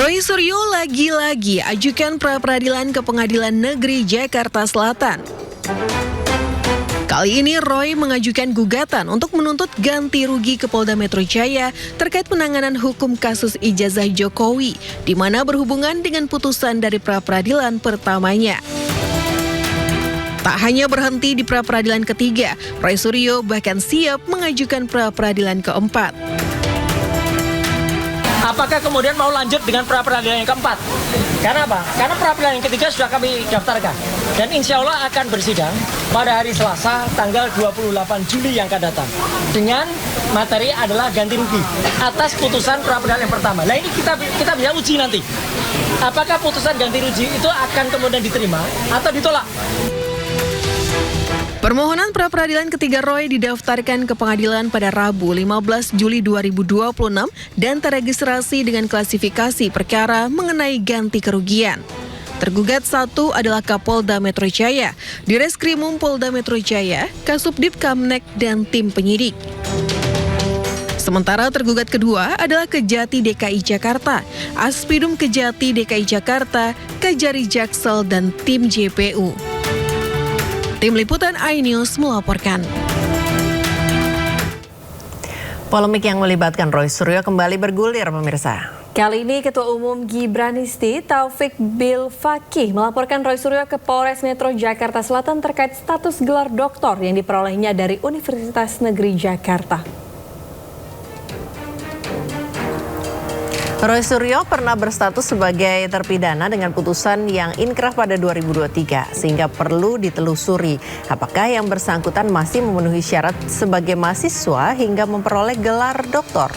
Roy Suryo lagi-lagi ajukan pra-peradilan ke Pengadilan Negeri Jakarta Selatan. Kali ini Roy mengajukan gugatan untuk menuntut ganti rugi ke Polda Metro Jaya terkait penanganan hukum kasus ijazah Jokowi, di mana berhubungan dengan putusan dari pra-peradilan pertamanya. Tak hanya berhenti di pra-peradilan ketiga, Roy Suryo bahkan siap mengajukan pra-peradilan keempat. Apakah kemudian mau lanjut dengan pra-peradilan yang keempat? Karena apa? Karena pra-peradilan yang ketiga sudah kami daftarkan. Dan insya Allah akan bersidang pada hari Selasa tanggal 28 Juli yang akan datang. Dengan materi adalah ganti rugi atas putusan pra-peradilan yang pertama. Nah ini kita bisa uji nanti. Apakah putusan ganti rugi itu akan kemudian diterima atau ditolak? Permohonan pra-peradilan ketiga Roy didaftarkan ke pengadilan pada Rabu 15 Juli 2026 dan teregistrasi dengan klasifikasi perkara mengenai ganti kerugian. Tergugat satu adalah Kapolda Metro Jaya, Direskrimum Polda Metro Jaya, Kasubdit Kamnek, dan tim penyidik. Sementara tergugat kedua adalah Kejati DKI Jakarta, Aspidum Kejati DKI Jakarta, Kejari Jaksel, dan tim JPU. Tim Liputan iNews melaporkan. Polemik yang melibatkan Roy Suryo kembali bergulir, pemirsa. Kali ini Ketua Umum Gibranisti Taufik Bilfakih melaporkan Roy Suryo ke Polres Metro Jakarta Selatan terkait status gelar doktor yang diperolehnya dari Universitas Negeri Jakarta. Roy Suryo pernah berstatus sebagai terpidana dengan putusan yang inkrah pada 2023, sehingga perlu ditelusuri apakah yang bersangkutan masih memenuhi syarat sebagai mahasiswa hingga memperoleh gelar doktor.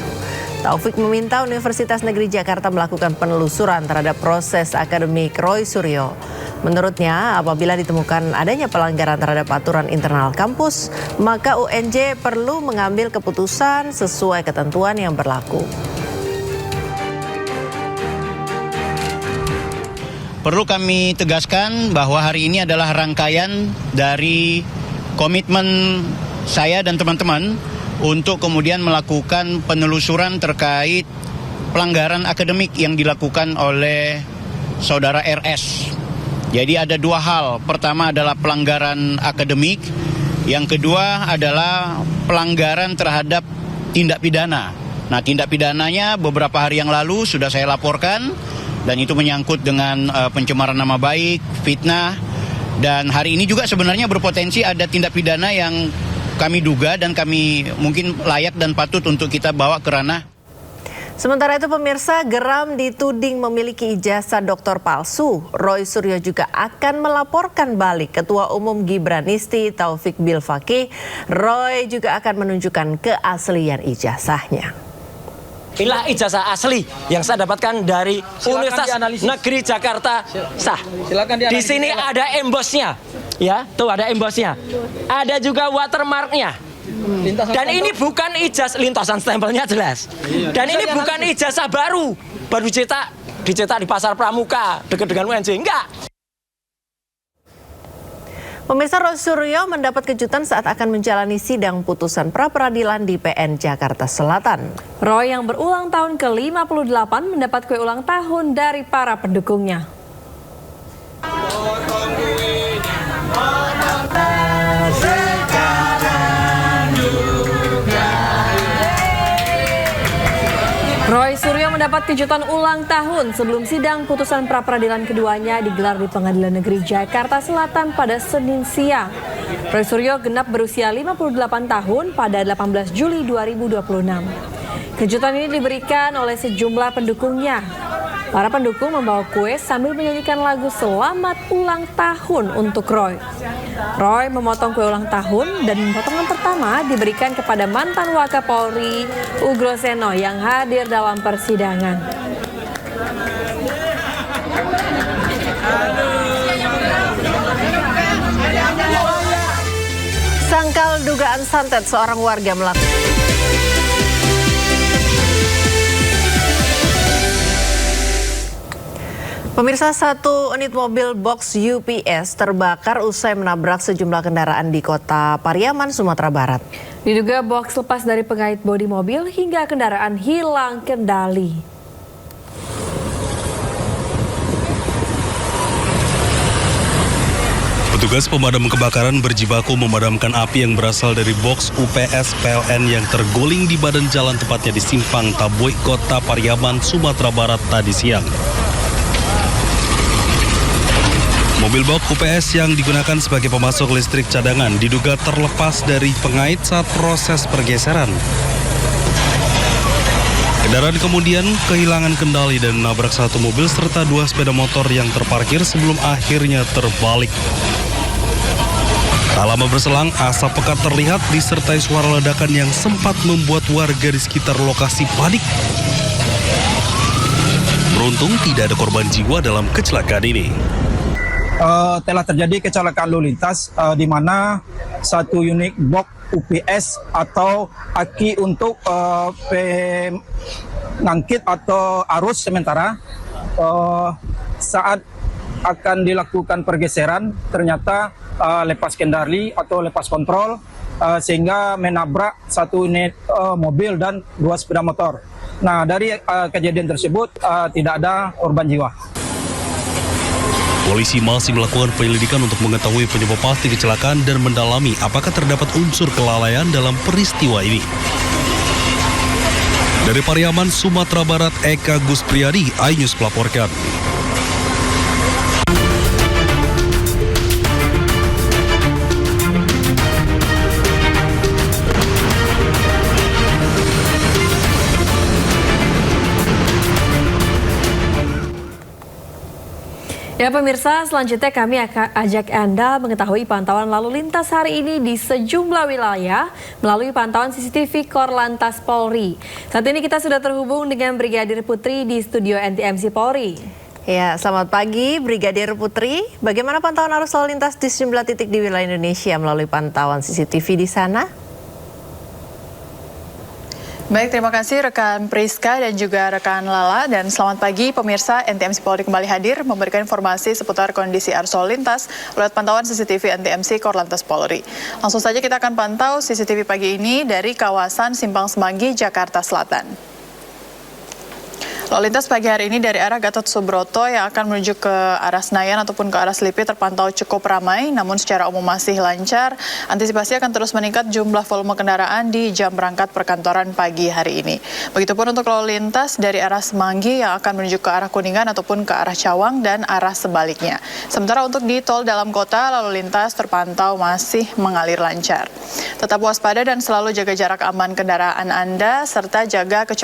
Taufik meminta Universitas Negeri Jakarta melakukan penelusuran terhadap proses akademik Roy Suryo. Menurutnya, apabila ditemukan adanya pelanggaran terhadap aturan internal kampus, maka UNJ perlu mengambil keputusan sesuai ketentuan yang berlaku. Perlu kami tegaskan bahwa hari ini adalah rangkaian dari komitmen saya dan teman-teman untuk kemudian melakukan penelusuran terkait pelanggaran akademik yang dilakukan oleh saudara RS. Jadi ada dua hal. Pertama adalah pelanggaran akademik, yang kedua adalah pelanggaran terhadap tindak pidana. Nah, tindak pidananya beberapa hari yang lalu sudah saya laporkan. Dan itu menyangkut dengan pencemaran nama baik, fitnah. Dan hari ini juga sebenarnya berpotensi ada tindak pidana yang kami duga dan kami mungkin layak dan patut untuk kita bawa ke ranah. Sementara itu pemirsa, geram dituding memiliki ijazah doktor palsu. Roy Suryo juga akan melaporkan balik Ketua Umum Gibranisti Taufik Bilfakih. Roy juga akan menunjukkan keaslian ijazahnya. Inilah ijazah asli yang saya dapatkan dari Universitas Negeri Jakarta sah. Di sini ada embosnya, ya, tuh ada embosnya. Ada juga watermarknya. Dan ini bukan ijazah, lintasan stempelnya jelas. Dan ini bukan ijazah baru dicetak di Pasar Pramuka dekat dengan UNJ, enggak. Pemirsa, Roy Suryo mendapat kejutan saat akan menjalani sidang putusan pra-peradilan di PN Jakarta Selatan. Roy yang berulang tahun ke-58 mendapat kue ulang tahun dari para pendukungnya. Roy Suryo mendapat kejutan ulang tahun sebelum sidang putusan pra-peradilan keduanya digelar di Pengadilan Negeri Jakarta Selatan pada Senin siang. Roy Suryo genap berusia 58 tahun pada 18 Juli 2026. Kejutan ini diberikan oleh sejumlah pendukungnya. Para pendukung membawa kue sambil menyanyikan lagu Selamat Ulang Tahun untuk Roy. Roy memotong kue ulang tahun dan potongan pertama diberikan kepada mantan Wakapolri Ugroseno yang hadir dalam persidangan. Sangkal dugaan santet seorang warga melakukan. Pemirsa, satu unit mobil box UPS terbakar usai menabrak sejumlah kendaraan di Kota Pariaman, Sumatera Barat. Diduga box lepas dari pengait bodi mobil hingga kendaraan hilang kendali. Petugas pemadam kebakaran berjibaku memadamkan api yang berasal dari box UPS PLN yang terguling di badan jalan, tepatnya di Simpang Taboi, Kota Pariaman, Sumatera Barat tadi siang. Mobil box UPS yang digunakan sebagai pemasok listrik cadangan diduga terlepas dari pengait saat proses pergeseran. Kendaraan kemudian kehilangan kendali dan menabrak satu mobil serta dua sepeda motor yang terparkir sebelum akhirnya terbalik. Tak lama berselang, asap pekat terlihat disertai suara ledakan yang sempat membuat warga di sekitar lokasi panik. Beruntung tidak ada korban jiwa dalam kecelakaan ini. Telah terjadi kecelakaan lalu lintas di mana satu unit box UPS atau aki untuk pengangkit atau arus sementara saat akan dilakukan pergeseran ternyata lepas kendali atau lepas kontrol sehingga menabrak satu unit mobil dan dua sepeda motor. Nah, dari kejadian tersebut tidak ada korban jiwa. Polisi masih melakukan penyelidikan untuk mengetahui penyebab pasti kecelakaan dan mendalami apakah terdapat unsur kelalaian dalam peristiwa ini. Dari Pariaman, Sumatera Barat, Eka Guspriyadi, iNews melaporkan. Ya pemirsa, selanjutnya kami akan ajak Anda mengetahui pantauan lalu lintas hari ini di sejumlah wilayah melalui pantauan CCTV Korlantas Polri. Saat ini kita sudah terhubung dengan Brigadir Putri di studio NTMC Polri. Ya, selamat pagi Brigadir Putri. Bagaimana pantauan arus lalu lintas di sejumlah titik di wilayah Indonesia melalui pantauan CCTV di sana? Baik, terima kasih rekan Priska dan juga rekan Lala, dan selamat pagi pemirsa. NTMC Polri kembali hadir memberikan informasi seputar kondisi arus lalu lintas lewat pantauan CCTV NTMC Korlantas Polri. Langsung saja kita akan pantau CCTV pagi ini dari kawasan Simpang Semanggi, Jakarta Selatan. Lalu lintas pagi hari ini dari arah Gatot Subroto yang akan menuju ke arah Senayan ataupun ke arah Selipi terpantau cukup ramai, namun secara umum masih lancar. Antisipasi akan terus meningkat jumlah volume kendaraan di jam berangkat perkantoran pagi hari ini. Begitupun untuk lalu lintas dari arah Semanggi yang akan menuju ke arah Kuningan ataupun ke arah Cawang dan arah sebaliknya. Sementara untuk di tol dalam kota, lalu lintas terpantau masih mengalir lancar. Tetap waspada dan selalu jaga jarak aman kendaraan Anda serta jaga kecepatan